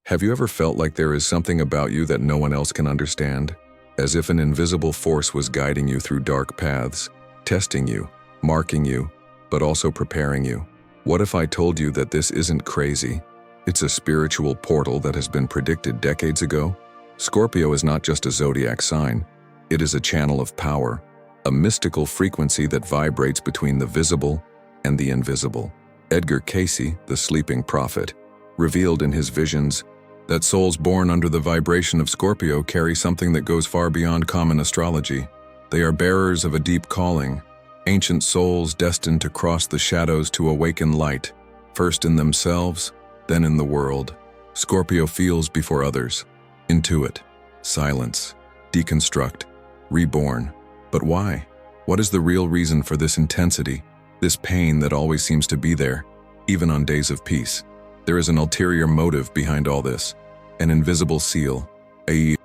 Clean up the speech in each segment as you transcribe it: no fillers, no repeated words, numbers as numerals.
Have you ever felt like there is something about you that no one else can understand? As if an invisible force was guiding you through dark paths, testing you, marking you, but also preparing you. What if I told you that this isn't crazy? It's a spiritual portal that has been predicted decades ago. Scorpio is not just a zodiac sign. It is a channel of power, a mystical frequency that vibrates between the visible and the invisible. Edgar Cayce, the sleeping prophet, revealed in his visions that souls born under the vibration of Scorpio carry something that goes far beyond common astrology. They are bearers of a deep calling, ancient souls destined to cross the shadows to awaken light, first in themselves, then in the world. Scorpio feels before others, intuit, silence, deconstruct, reborn. But why? What is the real reason for this intensity, this pain that always seems to be there, even on days of peace? There is an ulterior motive behind all this, an invisible seal, a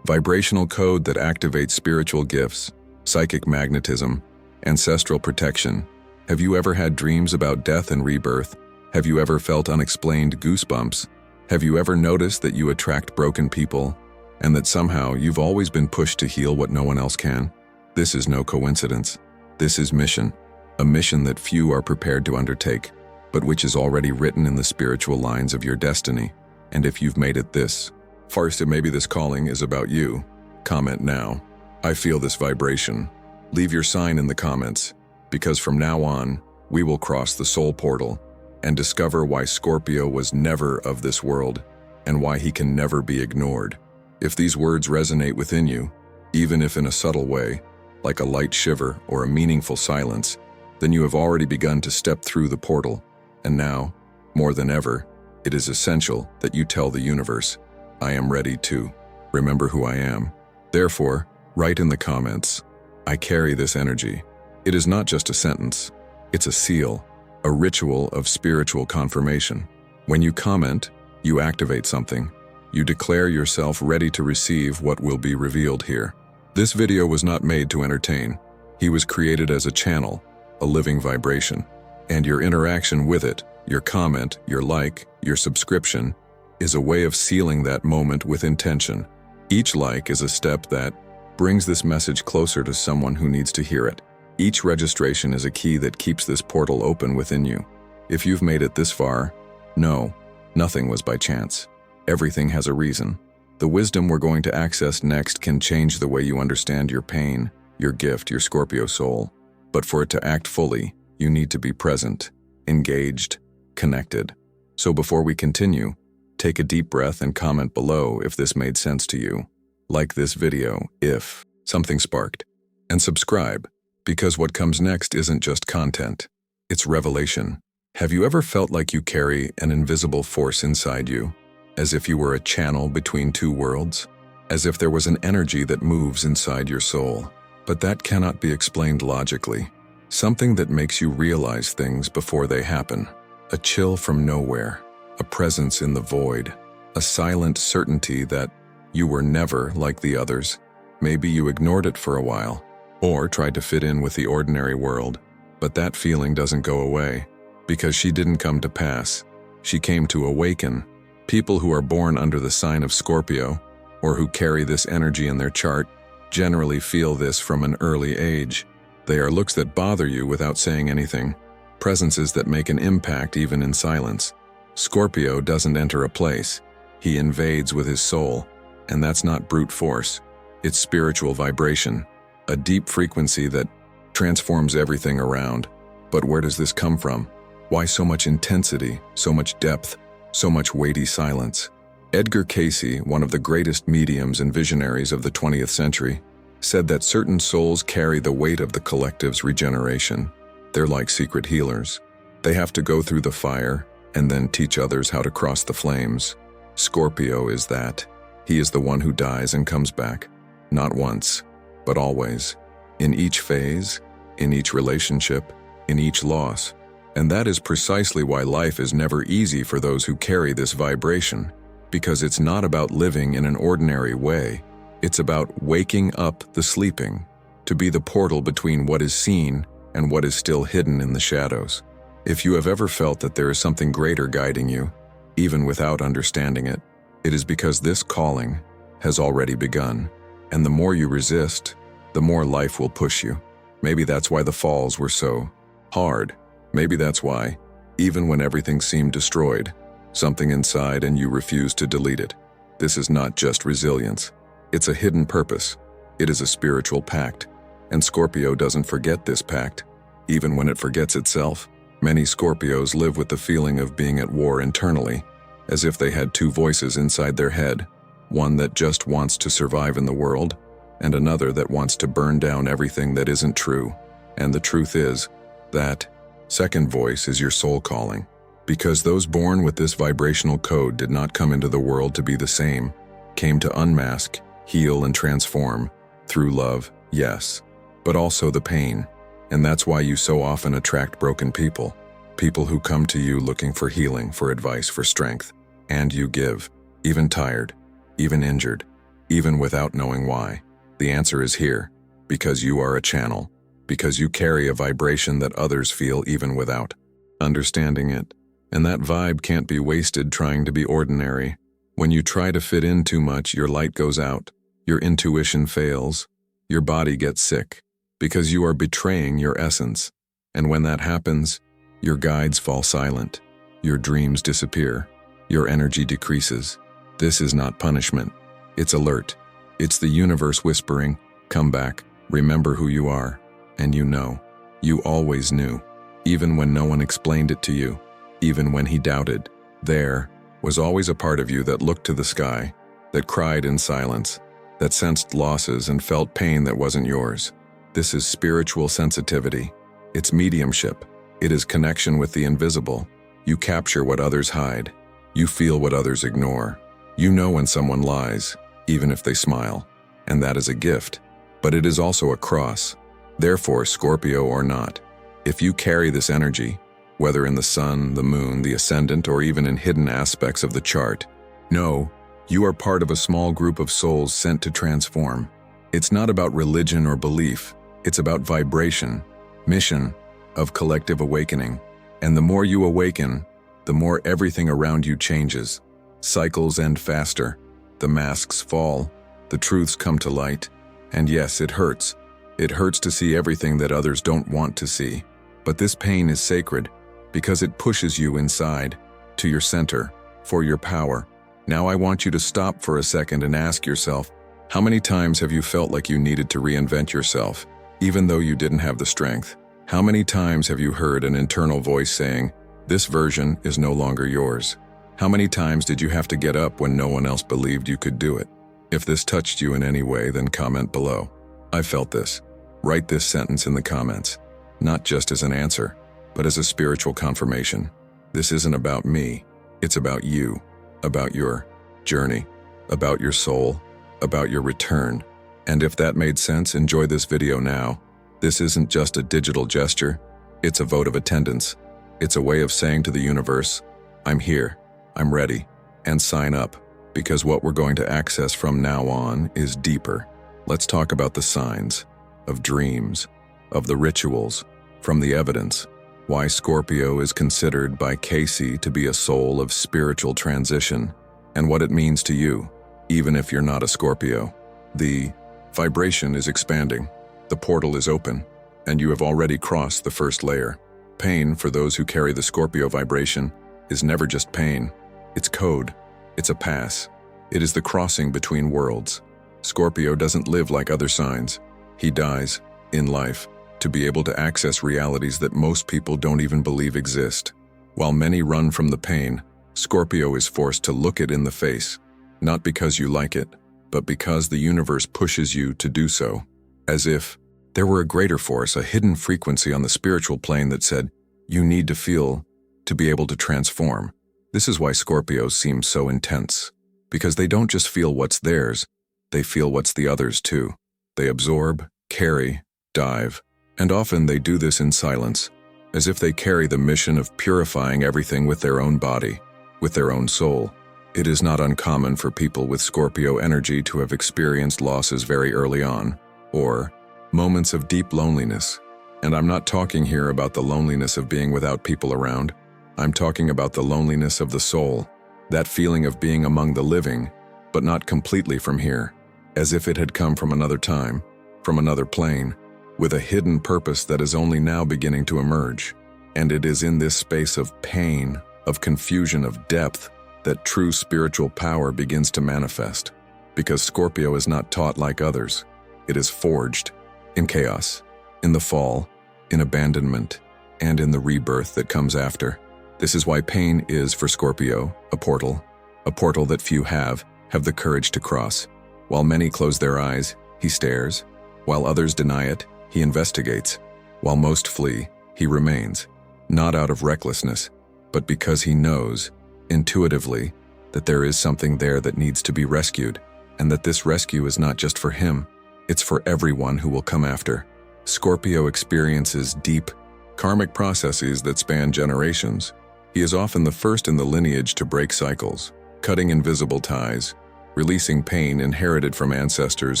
vibrational code that activates spiritual gifts, psychic magnetism, ancestral protection. Have you ever had dreams about death and rebirth? Have you ever felt unexplained goosebumps? Have you ever noticed that you attract broken people, and that somehow you've always been pushed to heal what no one else can? This is no coincidence. This is mission, a mission that few are prepared to undertake, but which is already written in the spiritual lines of your destiny. And if you've made it this far, maybe this calling is about you. Comment now. I feel this vibration. Leave your sign in the comments, because from now on, we will cross the soul portal and discover why Scorpio was never of this world and why he can never be ignored. If these words resonate within you, even if in a subtle way, like a light shiver or a meaningful silence, then you have already begun to step through the portal. And now, more than ever, it is essential that you tell the universe, I am ready to remember who I am. Therefore, write in the comments, I carry this energy. It is not just a sentence, it's a seal, a ritual of spiritual confirmation. When you comment, you activate something. You declare yourself ready to receive what will be revealed here. This video was not made to entertain. He was created as a channel, a living vibration. And your interaction with it, your comment, your like, your subscription, is a way of sealing that moment with intention. Each like is a step that brings this message closer to someone who needs to hear it. Each registration is a key that keeps this portal open within you. If you've made it this far, no, nothing was by chance. Everything has a reason. The wisdom we're going to access next can change the way you understand your pain, your gift, your Scorpio soul. But for it to act fully, you need to be present, engaged, connected. So before we continue, take a deep breath and comment below if this made sense to you. Like this video if something sparked. And subscribe, because what comes next isn't just content, it's revelation. Have you ever felt like you carry an invisible force inside you, as if you were a channel between two worlds? As if there was an energy that moves inside your soul, but that cannot be explained logically. Something that makes you realize things before they happen. A chill from nowhere, a presence in the void, a silent certainty that you were never like the others. Maybe you ignored it for a while, or tried to fit in with the ordinary world, but that feeling doesn't go away, because she didn't come to pass. She came to awaken. People who are born under the sign of Scorpio, or who carry this energy in their chart, generally feel this from an early age. They are looks that bother you without saying anything, presences that make an impact even in silence. Scorpio doesn't enter a place, he invades with his soul, and that's not brute force, it's spiritual vibration, a deep frequency that transforms everything around. But where does this come from? Why so much intensity, so much depth, so much weighty silence? Edgar Cayce, one of the greatest mediums and visionaries of the 20th century, said that certain souls carry the weight of the collective's regeneration. They're like secret healers. They have to go through the fire and then teach others how to cross the flames. Scorpio is that. He is the one who dies and comes back. Not once, but always. In each phase, in each relationship, in each loss. And that is precisely why life is never easy for those who carry this vibration. Because it's not about living in an ordinary way. It's about waking up the sleeping, to be the portal between what is seen and what is still hidden in the shadows. If you have ever felt that there is something greater guiding you, even without understanding it, It is because this calling has already begun, and the more you resist, the more life will push you. Maybe that's why the falls were so hard. Maybe that's why, even when everything seemed destroyed, something inside and you refused to delete it. This is not just resilience. It's a hidden purpose. It is a spiritual pact. And Scorpio doesn't forget this pact, even when it forgets itself. Many Scorpios live with the feeling of being at war internally, as if they had two voices inside their head, one that just wants to survive in the world, and another that wants to burn down everything that isn't true. And the truth is, that second voice is your soul calling. Because those born with this vibrational code did not come into the world to be the same, came to unmask, heal, and transform, through love, yes, but also the pain. And that's why you so often attract broken people. People who come to you looking for healing, for advice, for strength. And you give, even tired, even injured, even without knowing why. The answer is here, because you are a channel, because you carry a vibration that others feel even without understanding it. And that vibe can't be wasted trying to be ordinary. When you try to fit in too much, your light goes out, your intuition fails, your body gets sick, because you are betraying your essence. And when that happens, your guides fall silent, your dreams disappear, your energy decreases. This is not punishment. It's alert. It's the universe whispering, come back, remember who you are. And you know. You always knew. Even when no one explained it to you. Even when he doubted. There was always a part of you that looked to the sky, that cried in silence, that sensed losses and felt pain that wasn't yours. This is spiritual sensitivity. It's mediumship. It is connection with the invisible. You capture what others hide. You feel what others ignore. You know when someone lies, even if they smile. And that is a gift. But it is also a cross. Therefore, Scorpio or not, if you carry this energy, whether in the sun, the moon, the ascendant, or even in hidden aspects of the chart, know you are part of a small group of souls sent to transform. It's not about religion or belief. It's about vibration, mission, of collective awakening. And the more you awaken, the more everything around you changes. Cycles end faster. The masks fall. The truths come to light. And yes, it hurts. It hurts to see everything that others don't want to see. But this pain is sacred because it pushes you inside, to your center, for your power. Now I want you to stop for a second and ask yourself, how many times have you felt like you needed to reinvent yourself, even though you didn't have the strength? How many times have you heard an internal voice saying, this version is no longer yours? How many times did you have to get up when no one else believed you could do it? If this touched you in any way, then comment below. I felt this. Write this sentence in the comments, not just as an answer, but as a spiritual confirmation. This isn't about me. It's about you, about your journey, about your soul, about your return. And if that made sense, enjoy this video now. This isn't just a digital gesture. It's a vote of attendance. It's a way of saying to the universe, I'm here, I'm ready, and sign up, because what we're going to access from now on is deeper. Let's talk about the signs, of dreams, of the rituals, from the evidence, why Scorpio is considered by Cayce to be a soul of spiritual transition, and what it means to you, even if you're not a Scorpio. The vibration is expanding, the portal is open, and you have already crossed the first layer. Pain, for those who carry the Scorpio vibration, is never just pain. It's code. It's a pass. It is the crossing between worlds. Scorpio doesn't live like other signs. He dies, in life, to be able to access realities that most people don't even believe exist. While many run from the pain, Scorpio is forced to look it in the face, not because you like it, but because the universe pushes you to do so. As if there were a greater force, a hidden frequency on the spiritual plane that said, you need to feel to be able to transform. This is why Scorpios seem so intense, because they don't just feel what's theirs, they feel what's the others too. They absorb, carry, dive, and often they do this in silence, as if they carry the mission of purifying everything with their own body, with their own soul. It is not uncommon for people with Scorpio energy to have experienced losses very early on, or moments of deep loneliness. And I'm not talking here about the loneliness of being without people around. I'm talking about the loneliness of the soul, That feeling of being among the living, but not completely from here, as if it had come from another time, from another plane, with a hidden purpose that is only now beginning to emerge. And it is in this space of pain, of confusion, of depth, that true spiritual power begins to manifest. Because Scorpio is not taught like others. It is forged in chaos, in the fall, in abandonment, and in the rebirth that comes after. This is why pain is, for Scorpio, a portal that few have the courage to cross. While many close their eyes, he stares. While others deny it, he investigates. While most flee, he remains, not out of recklessness, but because he knows, intuitively, that there is something there that needs to be rescued, and that this rescue is not just for him, it's for everyone who will come after. Scorpio experiences deep, karmic processes that span generations. He is often the first in the lineage to break cycles, cutting invisible ties, releasing pain inherited from ancestors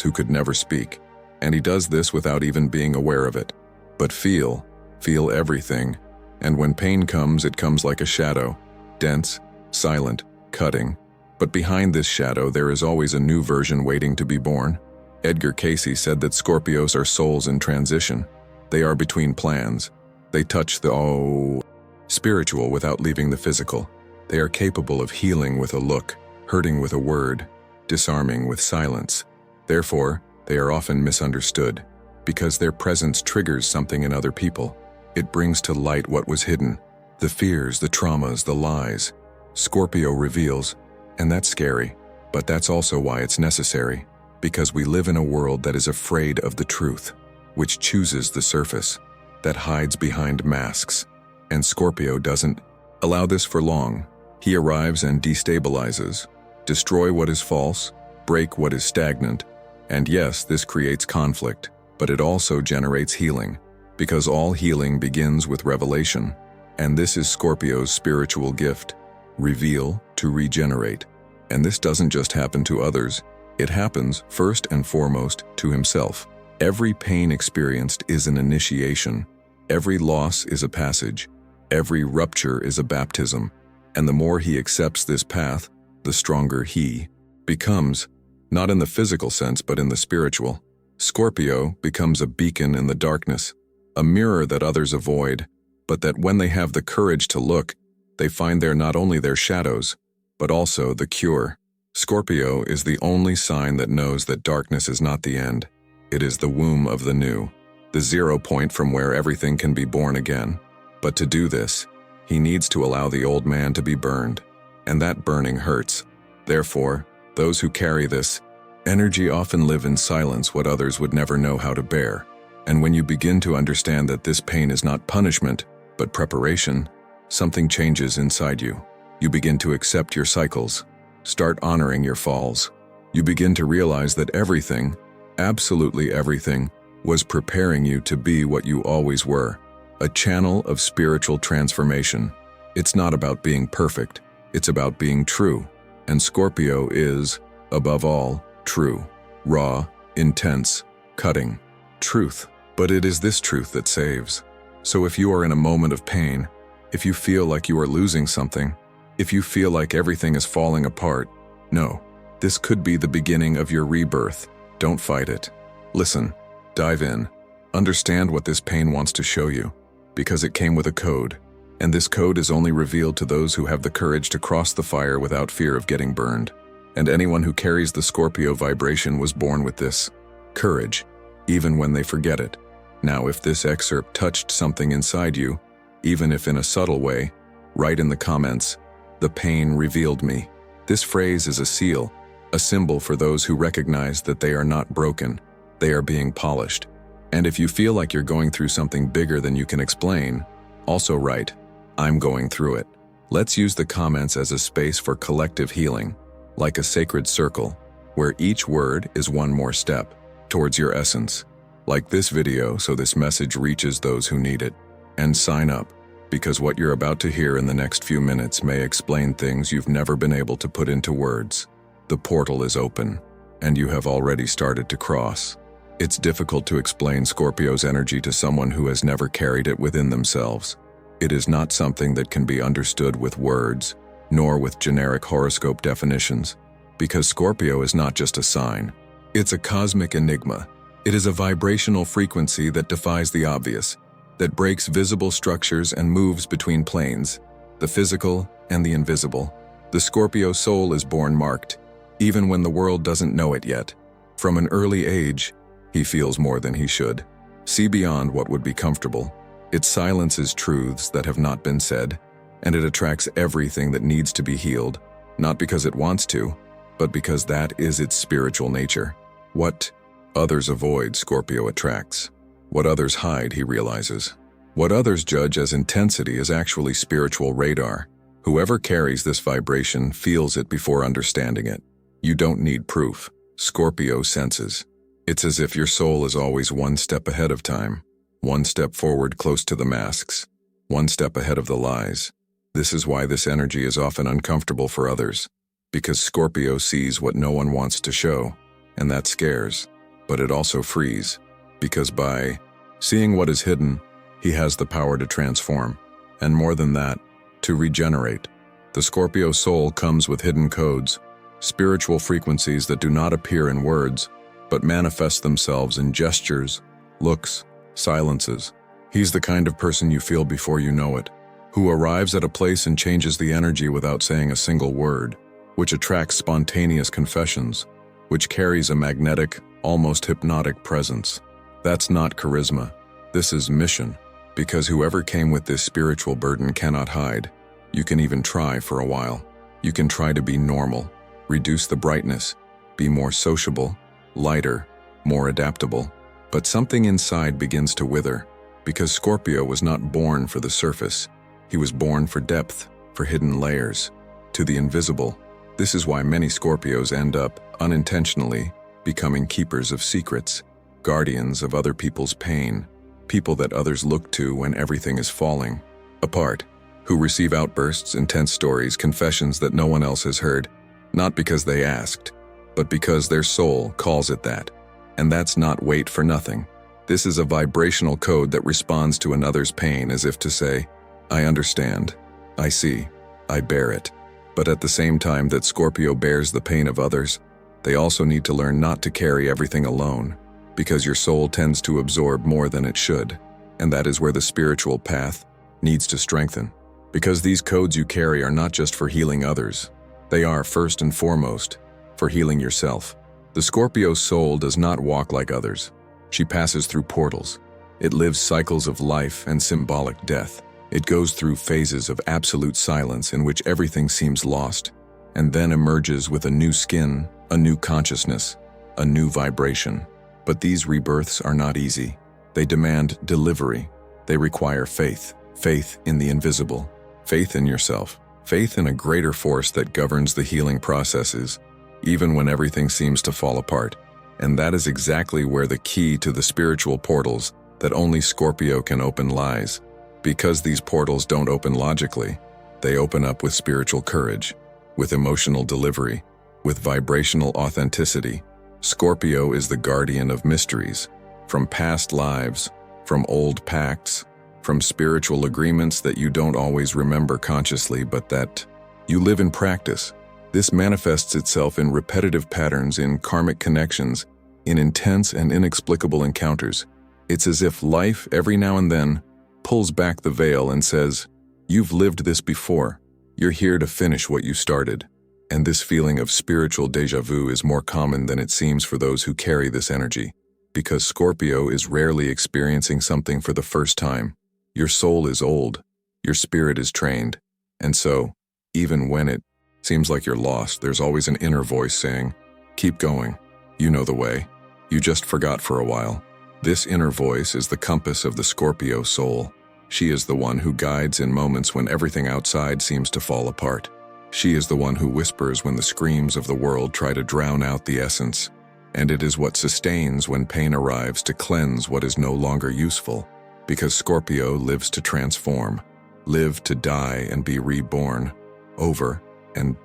who could never speak. And he does this without even being aware of it. But feel everything. And when pain comes, it comes like a shadow, dense, silent, cutting. But behind this shadow, there is always a new version waiting to be born. Edgar Cayce said that Scorpios are souls in transition. They are between plans. They touch the spiritual without leaving the physical. They are capable of healing with a look, hurting with a word, disarming with silence. Therefore, they are often misunderstood, because their presence triggers something in other people. It brings to light what was hidden, the fears, the traumas, the lies. Scorpio reveals, and that's scary, but that's also why it's necessary, because we live in a world that is afraid of the truth, which chooses the surface, that hides behind masks. And Scorpio doesn't allow this for long. He arrives and destabilizes, destroy what is false, break what is stagnant. And yes, this creates conflict, but it also generates healing, because all healing begins with revelation. And this is Scorpio's spiritual gift, reveal to regenerate. And this doesn't just happen to others, it happens first and foremost to himself. Every pain experienced is an initiation, every loss is a passage, every rupture is a baptism. And the more he accepts this path, the stronger he becomes, not in the physical sense but in the spiritual. Scorpio becomes a beacon in the darkness, a mirror that others avoid, but that when they have the courage to look, they find there not only their shadows, but also the cure. Scorpio is the only sign that knows that darkness is not the end. It is the womb of the new, the 0 point from where everything can be born again. But to do this, he needs to allow the old man to be burned, and that burning hurts. Therefore, those who carry this energy often live in silence what others would never know how to bear. And when you begin to understand that this pain is not punishment, but preparation, something changes inside you. You begin to accept your cycles, start honoring your falls. You begin to realize that everything, absolutely everything, was preparing you to be what you always were, a channel of spiritual transformation. It's not about being perfect, it's about being true. And Scorpio is, above all, true, raw, intense, cutting, truth. But it is this truth that saves. So if you are in a moment of pain, if you feel like you are losing something, if you feel like everything is falling apart, no, this could be the beginning of your rebirth. Don't fight it. Listen, dive in, understand what this pain wants to show you, because it came with a code, and this code is only revealed to those who have the courage to cross the fire without fear of getting burned. And anyone who carries the Scorpio vibration was born with this courage, even when they forget it. Now, if this excerpt touched something inside you, even if in a subtle way, write in the comments, "The pain revealed me." This phrase is a seal, a symbol for those who recognize that they are not broken, they are being polished. And if you feel like you're going through something bigger than you can explain, also write, "I'm going through it." Let's use the comments as a space for collective healing, like a sacred circle, where each word is one more step towards your essence. Like this video so this message reaches those who need it. And sign up, because what you're about to hear in the next few minutes may explain things you've never been able to put into words. The portal is open, and you have already started to cross. It's difficult to explain Scorpio's energy to someone who has never carried it within themselves. It is not something that can be understood with words. nor with generic horoscope definitions, because Scorpio is not just a sign. It's a cosmic enigma. It is a vibrational frequency that defies the obvious, that breaks visible structures and moves between planes, the physical and the invisible. The Scorpio soul is born marked, even when the world doesn't know it yet. From an early age, he feels more than he should. See beyond what would be comfortable. It silences truths that have not been said, and it attracts everything that needs to be healed, not because it wants to, but because that is its spiritual nature. What others avoid, Scorpio attracts. What others hide, he realizes. What others judge as intensity is actually spiritual radar. Whoever carries this vibration feels it before understanding it. You don't need proof. Scorpio senses. It's as if your soul is always one step ahead of time, one step forward close to the masks, one step ahead of the lies. This is why this energy is often uncomfortable for others, because Scorpio sees what no one wants to show, and that scares, but it also frees, because by seeing what is hidden, he has the power to transform, and more than that, to regenerate. The Scorpio soul comes with hidden codes, spiritual frequencies that do not appear in words, but manifest themselves in gestures, looks, silences. He's the kind of person you feel before you know it, who arrives at a place and changes the energy without saying a single word, which attracts spontaneous confessions, which carries a magnetic, almost hypnotic presence. That's not charisma. This is mission, because whoever came with this spiritual burden cannot hide. You can even try for a while. You can try to be normal, reduce the brightness, be more sociable, lighter, more adaptable. But something inside begins to wither, because Scorpio was not born for the surface. He was born for depth, for hidden layers, to the invisible. This is why many Scorpios end up, unintentionally, becoming keepers of secrets, guardians of other people's pain, people that others look to when everything is falling apart, who receive outbursts, intense stories, confessions that no one else has heard, not because they asked, but because their soul calls it that. And that's not wait for nothing. This is a vibrational code that responds to another's pain as if to say, I understand, I see, I bear it. But at the same time that Scorpio bears the pain of others, they also need to learn not to carry everything alone, because your soul tends to absorb more than it should, and that is where the spiritual path needs to strengthen. Because these codes you carry are not just for healing others, they are, first and foremost, for healing yourself. The Scorpio soul does not walk like others. She passes through portals. It lives cycles of life and symbolic death. It goes through phases of absolute silence in which everything seems lost, and then emerges with a new skin, a new consciousness, a new vibration. But these rebirths are not easy. They demand delivery. They require faith. Faith in the invisible. Faith in yourself. Faith in a greater force that governs the healing processes, even when everything seems to fall apart. And that is exactly where the key to the spiritual portals that only Scorpio can open lies. Because these portals don't open logically, they open up with spiritual courage, with emotional delivery, with vibrational authenticity. Scorpio is the guardian of mysteries, from past lives, from old pacts, from spiritual agreements that you don't always remember consciously but that you live in practice. This manifests itself in repetitive patterns, in karmic connections, in intense and inexplicable encounters. It's as if life, every now and then, pulls back the veil and says, you've lived this before. You're here to finish what you started. And this feeling of spiritual déjà vu is more common than it seems for those who carry this energy, because Scorpio is rarely experiencing something for the first time. Your soul is old, your spirit is trained, and so, even when it seems like you're lost, there's always an inner voice saying, keep going, you know the way, you just forgot for a while. This inner voice is the compass of the Scorpio soul. She is the one who guides in moments when everything outside seems to fall apart. She is the one who whispers when the screams of the world try to drown out the essence, and it is what sustains when pain arrives to cleanse what is no longer useful, because Scorpio lives to transform, live to die and be reborn, over and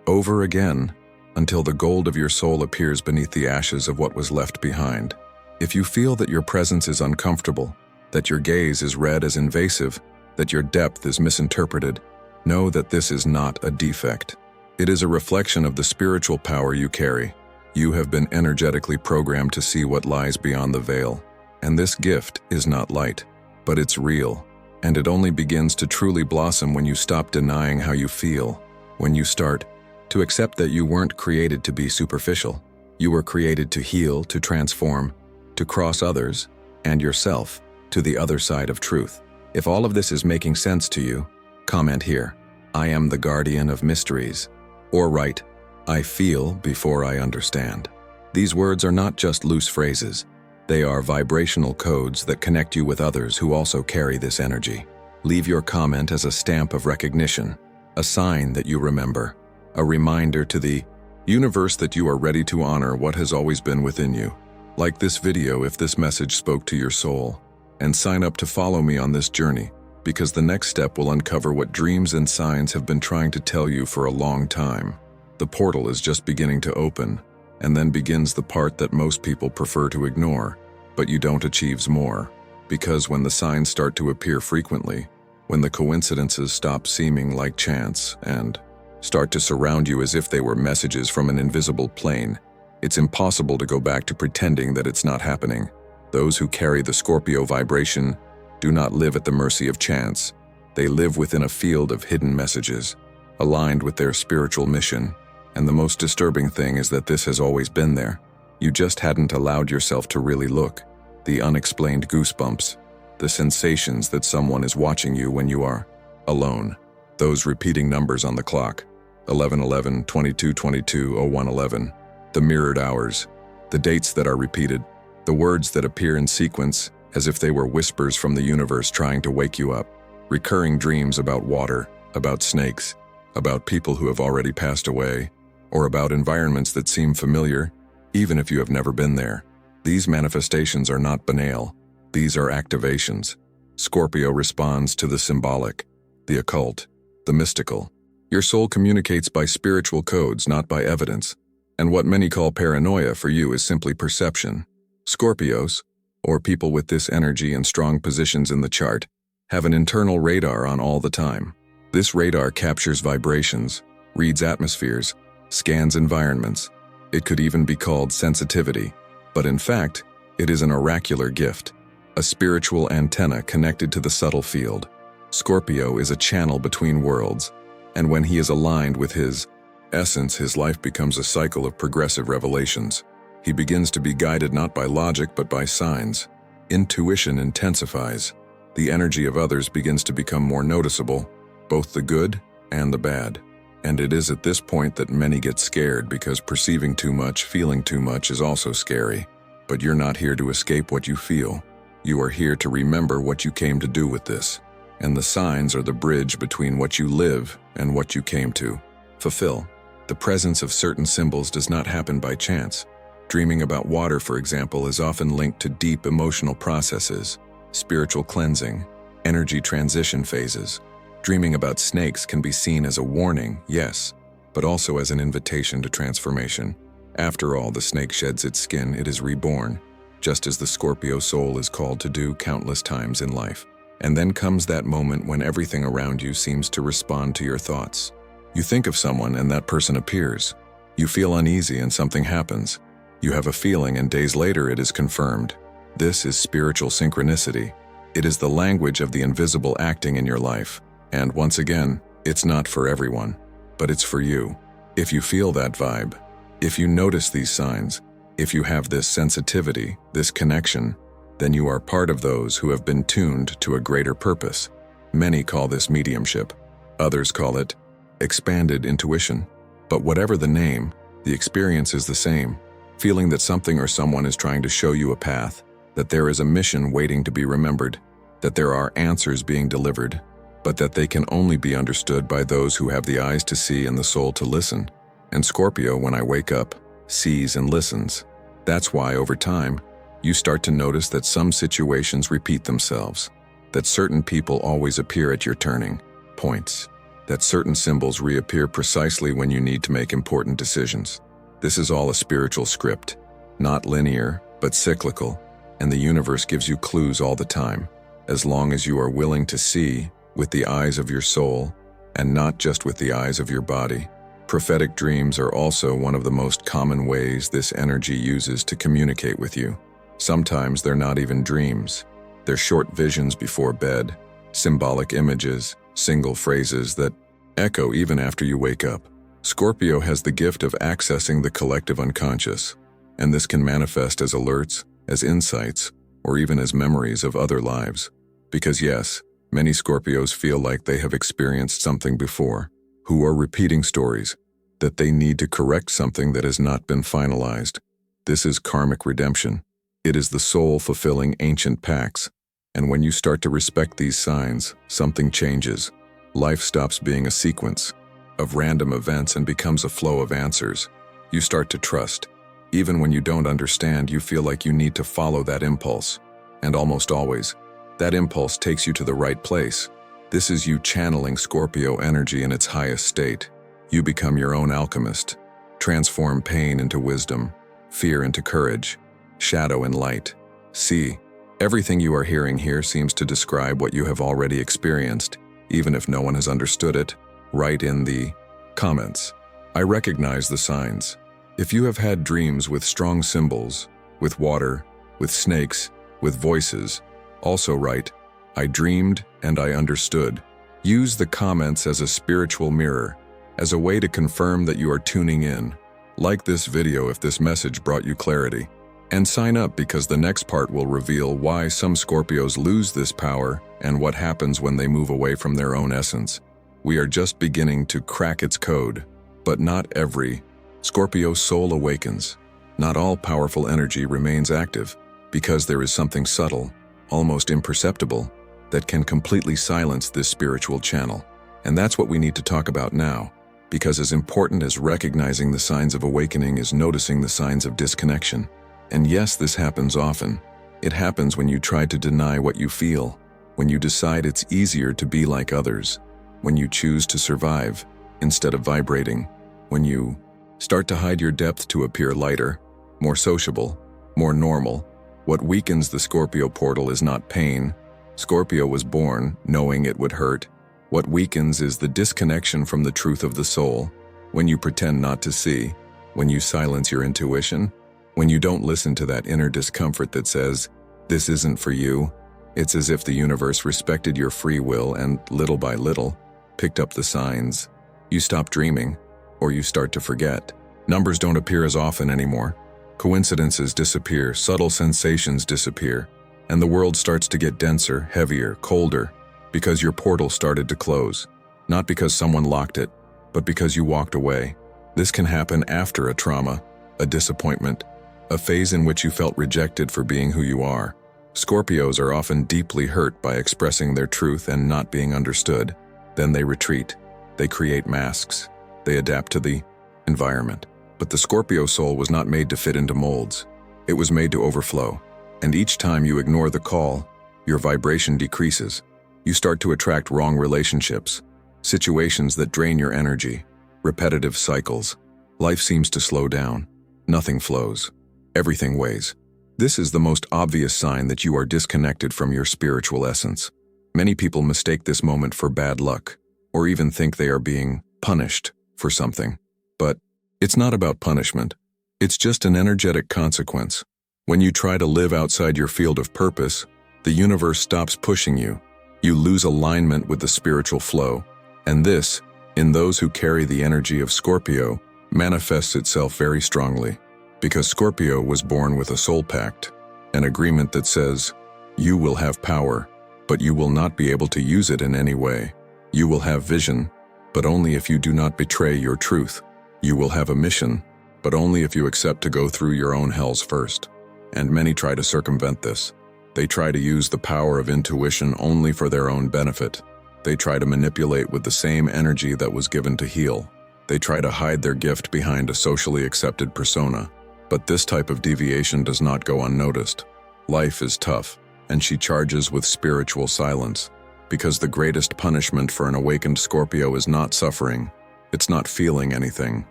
over again, until the gold of your soul appears beneath the ashes of what was left behind. If you feel that your presence is uncomfortable, that your gaze is read as invasive, that your depth is misinterpreted, Know that this is not a defect. It is a reflection of the spiritual power you carry. You have been energetically programmed to see what lies beyond the veil. And this gift is not light, but it's real. And it only begins to truly blossom when you stop denying how you feel, when you start to accept that you weren't created to be superficial. You were created to heal, to transform, to cross others and yourself to the other side of truth. If all of this is making sense to you, comment here, "I am the guardian of mysteries," or write, "I feel before I understand." These words are not just loose phrases. They are vibrational codes that connect you with others who also carry this energy. Leave your comment as a stamp of recognition, a sign that you remember, a reminder to the universe that you are ready to honor what has always been within you. Like this video if this message spoke to your soul, and sign up to follow me on this journey, because the next step will uncover what dreams and signs have been trying to tell you for a long time. The portal is just beginning to open, and then begins the part that most people prefer to ignore, but you don't achieve more. Because when the signs start to appear frequently, when the coincidences stop seeming like chance and start to surround you as if they were messages from an invisible plane, it's impossible to go back to pretending that it's not happening. Those who carry the Scorpio vibration do not live at the mercy of chance. They live within a field of hidden messages, aligned with their spiritual mission. And the most disturbing thing is that this has always been there. You just hadn't allowed yourself to really look. The unexplained goosebumps, the sensations that someone is watching you when you are alone. Those repeating numbers on the clock, 11:11, 22:22, 01:11. The mirrored hours, the dates that are repeated, the words that appear in sequence as if they were whispers from the universe trying to wake you up. Recurring dreams about water, about snakes, about people who have already passed away, or about environments that seem familiar, even if you have never been there. These manifestations are not banal. These are activations. Scorpio responds to the symbolic, the occult, the mystical. Your soul communicates by spiritual codes, not by evidence. And what many call paranoia for you is simply perception. Scorpios, or people with this energy and strong positions in the chart, have an internal radar on all the time. This radar captures vibrations, reads atmospheres, scans environments. It could even be called sensitivity. But in fact, it is an oracular gift, a spiritual antenna connected to the subtle field. Scorpio is a channel between worlds, and when he is aligned with his essence, his life becomes a cycle of progressive revelations. He begins to be guided not by logic but by signs. Intuition intensifies. The energy of others begins to become more noticeable, both the good and the bad. And it is at this point that many get scared because perceiving too much, feeling too much is also scary. But you're not here to escape what you feel. You are here to remember what you came to do with this. And the signs are the bridge between what you live and what you came to fulfill. The presence of certain symbols does not happen by chance. Dreaming about water, for example, is often linked to deep emotional processes, spiritual cleansing, energy transition phases. Dreaming about snakes can be seen as a warning, yes, but also as an invitation to transformation. After all, the snake sheds its skin, it is reborn, just as the Scorpio soul is called to do countless times in life. And then comes that moment when everything around you seems to respond to your thoughts. You think of someone and that person appears. You feel uneasy and something happens. You have a feeling and days later it is confirmed. This is spiritual synchronicity. It is the language of the invisible acting in your life. And once again, it's not for everyone, but it's for you. If you feel that vibe, if you notice these signs, if you have this sensitivity, this connection, then you are part of those who have been tuned to a greater purpose. Many call this mediumship. Others call it expanded intuition. But whatever the name, the experience is the same. Feeling that something or someone is trying to show you a path, that there is a mission waiting to be remembered, that there are answers being delivered, but that they can only be understood by those who have the eyes to see and the soul to listen. And Scorpio, when I wake up, sees and listens. That's why, over time, you start to notice that some situations repeat themselves, that certain people always appear at your turning points, that certain symbols reappear precisely when you need to make important decisions. This is all a spiritual script, not linear, but cyclical, and the universe gives you clues all the time, as long as you are willing to see with the eyes of your soul and not just with the eyes of your body. Prophetic dreams are also one of the most common ways this energy uses to communicate with you. Sometimes they're not even dreams. They're short visions before bed, symbolic images, single phrases that echo even after you wake up. Scorpio has the gift of accessing the collective unconscious, and this can manifest as alerts, as insights, or even as memories of other lives. Because yes, many Scorpios feel like they have experienced something before, who are repeating stories, that they need to correct something that has not been finalized. This is karmic redemption. It is the soul fulfilling ancient pacts. And when you start to respect these signs, something changes. Life stops being a sequence of random events and becomes a flow of answers. You start to trust. Even when you don't understand, you feel like you need to follow that impulse. And almost always, that impulse takes you to the right place. This is you channeling Scorpio energy in its highest state. You become your own alchemist. Transform pain into wisdom, fear into courage, shadow in light. See, everything you are hearing here seems to describe what you have already experienced, even if no one has understood it. Write in the comments. I recognize the signs. If you have had dreams with strong symbols, with water, with snakes, with voices, also write, I dreamed and I understood. Use the comments as a spiritual mirror, as a way to confirm that you are tuning in. Like this video if this message brought you clarity. And sign up because the next part will reveal why some Scorpios lose this power and what happens when they move away from their own essence. We are just beginning to crack its code, but not every Scorpio soul awakens. Not all powerful energy remains active, because there is something subtle, almost imperceptible, that can completely silence this spiritual channel. And that's what we need to talk about now, because as important as recognizing the signs of awakening is noticing the signs of disconnection. And yes, this happens often. It happens when you try to deny what you feel, when you decide it's easier to be like others, when you choose to survive instead of vibrating, when you start to hide your depth to appear lighter, more sociable, more normal. What weakens the Scorpio portal is not pain. Scorpio was born knowing it would hurt. What weakens is the disconnection from the truth of the soul. When you pretend not to see, when you silence your intuition, when you don't listen to that inner discomfort that says, this isn't for you. It's as if the universe respected your free will and, little by little, picked up the signs. You stop dreaming, or you start to forget. Numbers don't appear as often anymore. Coincidences disappear, subtle sensations disappear, and the world starts to get denser, heavier, colder, because your portal started to close. Not because someone locked it, but because you walked away. This can happen after a trauma, a disappointment, a phase in which you felt rejected for being who you are. Scorpios are often deeply hurt by expressing their truth and not being understood. Then they retreat. They create masks. They adapt to the environment. But the Scorpio soul was not made to fit into molds. It was made to overflow. And each time you ignore the call, your vibration decreases. You start to attract wrong relationships, situations that drain your energy, repetitive cycles. Life seems to slow down. Nothing flows. Everything weighs. This is the most obvious sign that you are disconnected from your spiritual essence. Many people mistake this moment for bad luck, or even think they are being punished for something. But it's not about punishment. It's just an energetic consequence. When you try to live outside your field of purpose, the universe stops pushing you. You lose alignment with the spiritual flow. And this, in those who carry the energy of Scorpio, manifests itself very strongly. Because Scorpio was born with a soul pact, an agreement that says, you will have power, but you will not be able to use it in any way. You will have vision, but only if you do not betray your truth. You will have a mission, but only if you accept to go through your own hells first. And many try to circumvent this. They try to use the power of intuition only for their own benefit. They try to manipulate with the same energy that was given to heal. They try to hide their gift behind a socially accepted persona. But this type of deviation does not go unnoticed. Life is tough, and she charges with spiritual silence, because the greatest punishment for an awakened Scorpio is not suffering. It's not feeling anything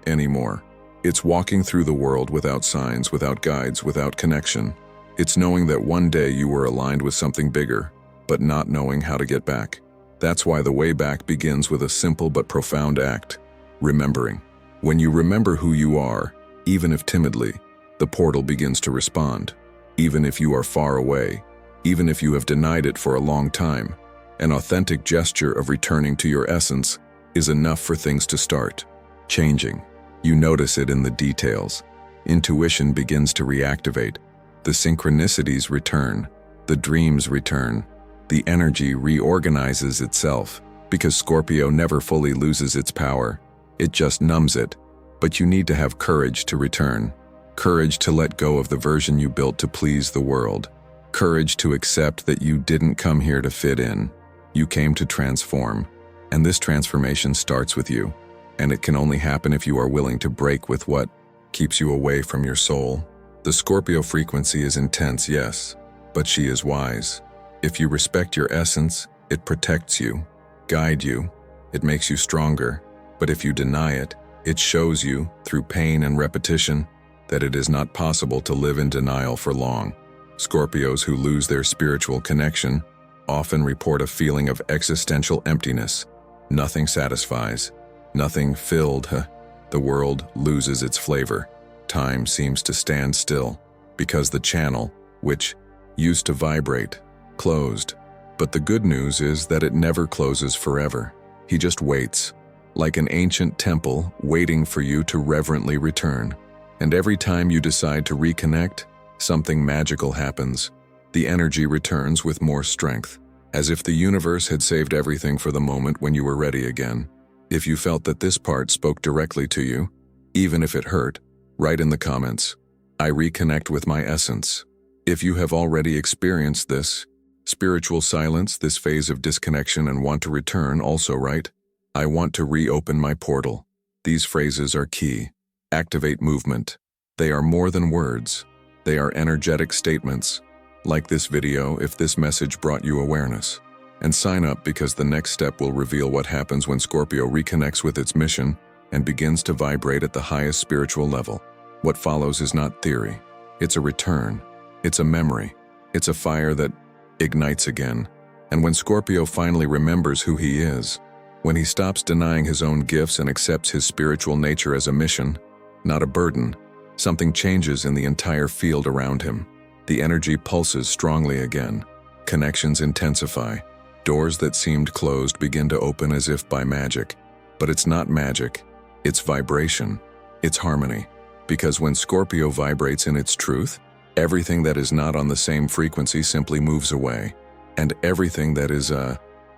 anymore. It's walking through the world without signs, without guides, without connection. It's knowing that one day you were aligned with something bigger, but not knowing how to get back. That's why the way back begins with a simple but profound act: remembering. When you remember who you are, even if timidly, the portal begins to respond. Even if you are far away, even if you have denied it for a long time, an authentic gesture of returning to your essence is enough for things to start changing. You notice it in the details. Intuition begins to reactivate. The synchronicities return. The dreams return. The energy reorganizes itself, because Scorpio never fully loses its power. It just numbs it. But you need to have courage to return. Courage to let go of the version you built to please the world. Courage to accept that you didn't come here to fit in. You came to transform. And this transformation starts with you. And it can only happen if you are willing to break with what keeps you away from your soul. The Scorpio frequency is intense, yes, but she is wise. If you respect your essence, it protects you, guides you, it makes you stronger. But if you deny it, it shows you, through pain and repetition, that it is not possible to live in denial for long. Scorpios who lose their spiritual connection often report a feeling of existential emptiness. Nothing satisfies, nothing filled. The world loses its flavor. Time seems to stand still, because the channel, which used to vibrate, closed. But the good news is that it never closes forever. He just waits, like an ancient temple waiting for you to reverently return. And every time you decide to reconnect, something magical happens. The energy returns with more strength, as if the universe had saved everything for the moment when you were ready again. If you felt that this part spoke directly to you, even if it hurt, write in the comments, "I reconnect with my essence." If you have already experienced this spiritual silence, this phase of disconnection, and want to return, also write, "I want to reopen my portal." These phrases are key. Activate movement. They are more than words. They are energetic statements. Like this video if this message brought you awareness. And sign up, because the next step will reveal what happens when Scorpio reconnects with its mission and begins to vibrate at the highest spiritual level. What follows is not theory. It's a return. It's a memory. It's a fire that ignites again. And when Scorpio finally remembers who he is, when he stops denying his own gifts and accepts his spiritual nature as a mission, not a burden, something changes in the entire field around him. The energy pulses strongly again. Connections intensify. Doors that seemed closed begin to open as if by magic. But it's not magic. It's vibration. It's harmony. Because when Scorpio vibrates in its truth, everything that is not on the same frequency simply moves away. And everything that is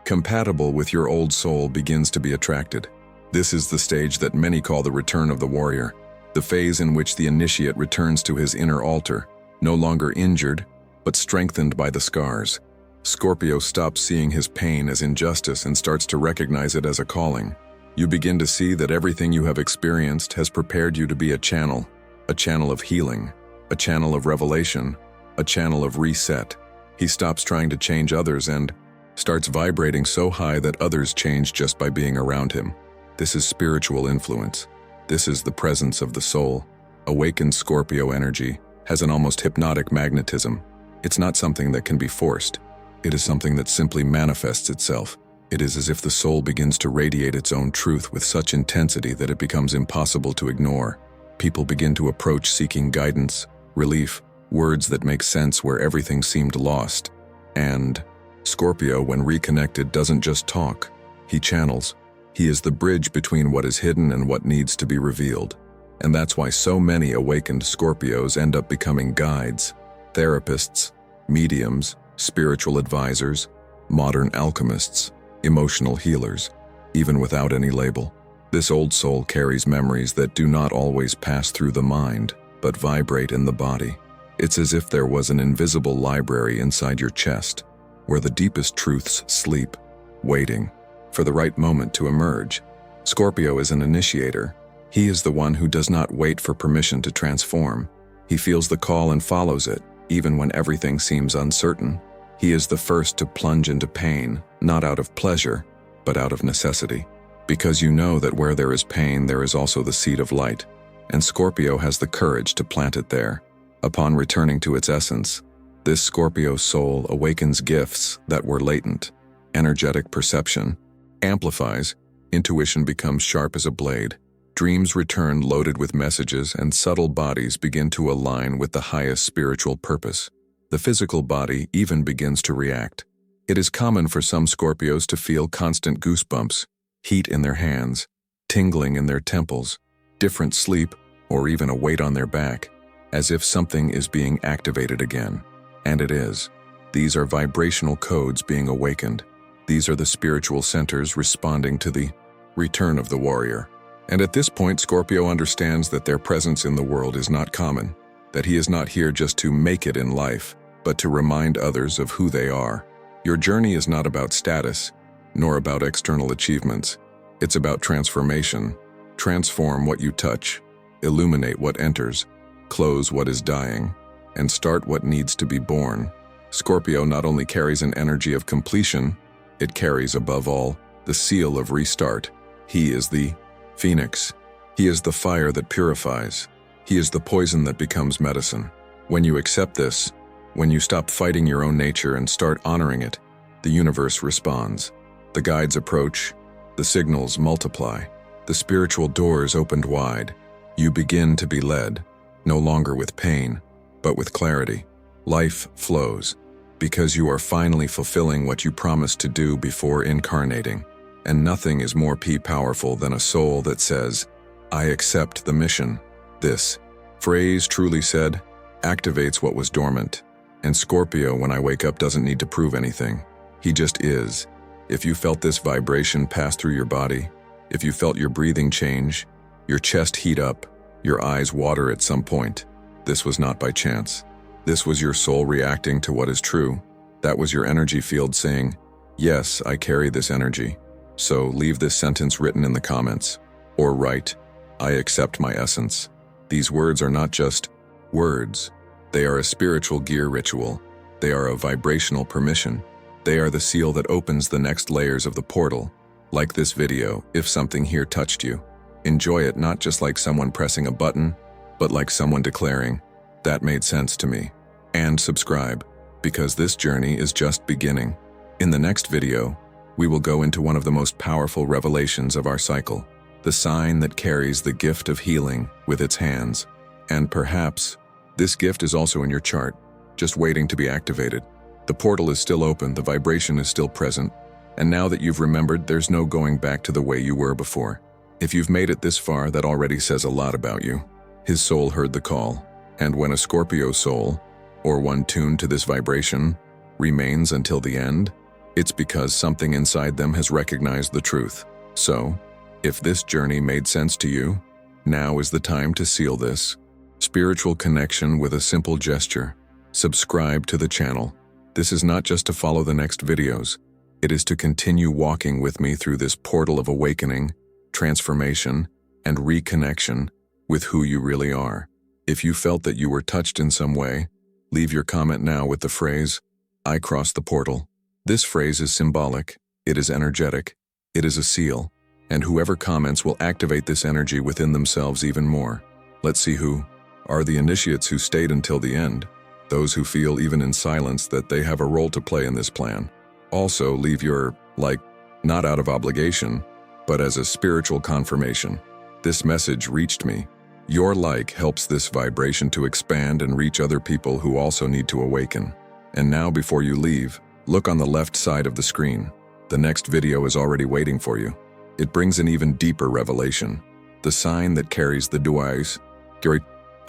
compatible with your old soul begins to be attracted. This is the stage that many call the return of the warrior. The phase in which the initiate returns to his inner altar, no longer injured, but strengthened by the scars. Scorpio stops seeing his pain as injustice and starts to recognize it as a calling. You begin to see that everything you have experienced has prepared you to be a channel of healing, a channel of revelation, a channel of reset. He stops trying to change others and starts vibrating so high that others change just by being around him. This is spiritual influence. This is the presence of the soul. Awakened Scorpio energy has an almost hypnotic magnetism. It's not something that can be forced. It is something that simply manifests itself. It is as if the soul begins to radiate its own truth with such intensity that it becomes impossible to ignore. People begin to approach seeking guidance, relief, words that make sense where everything seemed lost. And Scorpio, when reconnected, doesn't just talk. He channels. He is the bridge between what is hidden and what needs to be revealed. And that's why so many awakened Scorpios end up becoming guides, therapists, mediums, spiritual advisors, modern alchemists, emotional healers, even without any label. This old soul carries memories that do not always pass through the mind, but vibrate in the body. It's as if there was an invisible library inside your chest, where the deepest truths sleep, waiting for the right moment to emerge. Scorpio is an initiator. He is the one who does not wait for permission to transform. He feels the call and follows it, even when everything seems uncertain. He is the first to plunge into pain, not out of pleasure, but out of necessity. Because you know that where there is pain, there is also the seed of light, and Scorpio has the courage to plant it there. Upon returning to its essence, this Scorpio soul awakens gifts that were latent, energetic perception, amplifies, intuition becomes sharp as a blade. Dreams return loaded with messages and subtle bodies begin to align with the highest spiritual purpose. The physical body even begins to react. It is common for some Scorpios to feel constant goosebumps, heat in their hands, tingling in their temples, different sleep, or even a weight on their back, as if something is being activated again. And it is. These are vibrational codes being awakened. These are the spiritual centers responding to the return of the warrior. And at this point, Scorpio understands that their presence in the world is not common, that he is not here just to make it in life, but to remind others of who they are. Your journey is not about status, nor about external achievements. It's about transformation. Transform what you touch, illuminate what enters, close what is dying, and start what needs to be born. Scorpio not only carries an energy of completion, it carries, above all, the seal of restart. He is the Phoenix. He is the fire that purifies. He is the poison that becomes medicine. When you accept this, when you stop fighting your own nature and start honoring it, the universe responds. The guides approach, the signals multiply, the spiritual doors opened wide. You begin to be led, no longer with pain, but with clarity. Life flows, because you are finally fulfilling what you promised to do before incarnating. And nothing is more powerful than a soul that says, I accept the mission. This phrase, truly said, activates what was dormant. And Scorpio, when I wake up, doesn't need to prove anything. He just is. If you felt this vibration pass through your body, if you felt your breathing change, your chest heat up, your eyes water at some point, this was not by chance. This was your soul reacting to what is true. That was your energy field saying, yes, I carry this energy. So leave this sentence written in the comments, or write, I accept my essence. These words are not just words. They are a spiritual gear ritual. They are a vibrational permission. They are the seal that opens the next layers of the portal. Like this video, if something here touched you, enjoy it not just like someone pressing a button, but like someone declaring, that made sense to me. And subscribe, because this journey is just beginning. In the next video, we will go into one of the most powerful revelations of our cycle, the sign that carries the gift of healing with its hands. And perhaps, this gift is also in your chart, just waiting to be activated. The portal is still open, the vibration is still present, and now that you've remembered, there's no going back to the way you were before. If you've made it this far, that already says a lot about you. His soul heard the call, and when a Scorpio soul, or one tuned to this vibration, remains until the end, it's because something inside them has recognized the truth. So, if this journey made sense to you, now is the time to seal this spiritual connection with a simple gesture. Subscribe to the channel. This is not just to follow the next videos. It is to continue walking with me through this portal of awakening, transformation, and reconnection with who you really are. If you felt that you were touched in some way, leave your comment now with the phrase, I crossed the portal. This phrase is symbolic, it is energetic, it is a seal, and whoever comments will activate this energy within themselves even more. Let's see who are the initiates who stayed until the end, those who feel even in silence that they have a role to play in this plan. Also, leave your like not out of obligation, but as a spiritual confirmation. This message reached me. Your like helps this vibration to expand and reach other people who also need to awaken. And now, before you leave, look on the left side of the screen. The next video is already waiting for you. It brings an even deeper revelation, the sign that carries the duais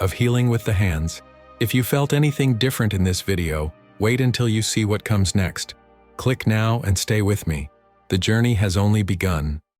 of healing with the hands. If you felt anything different in this video, wait until you see what comes next. Click now and stay with me. The journey has only begun.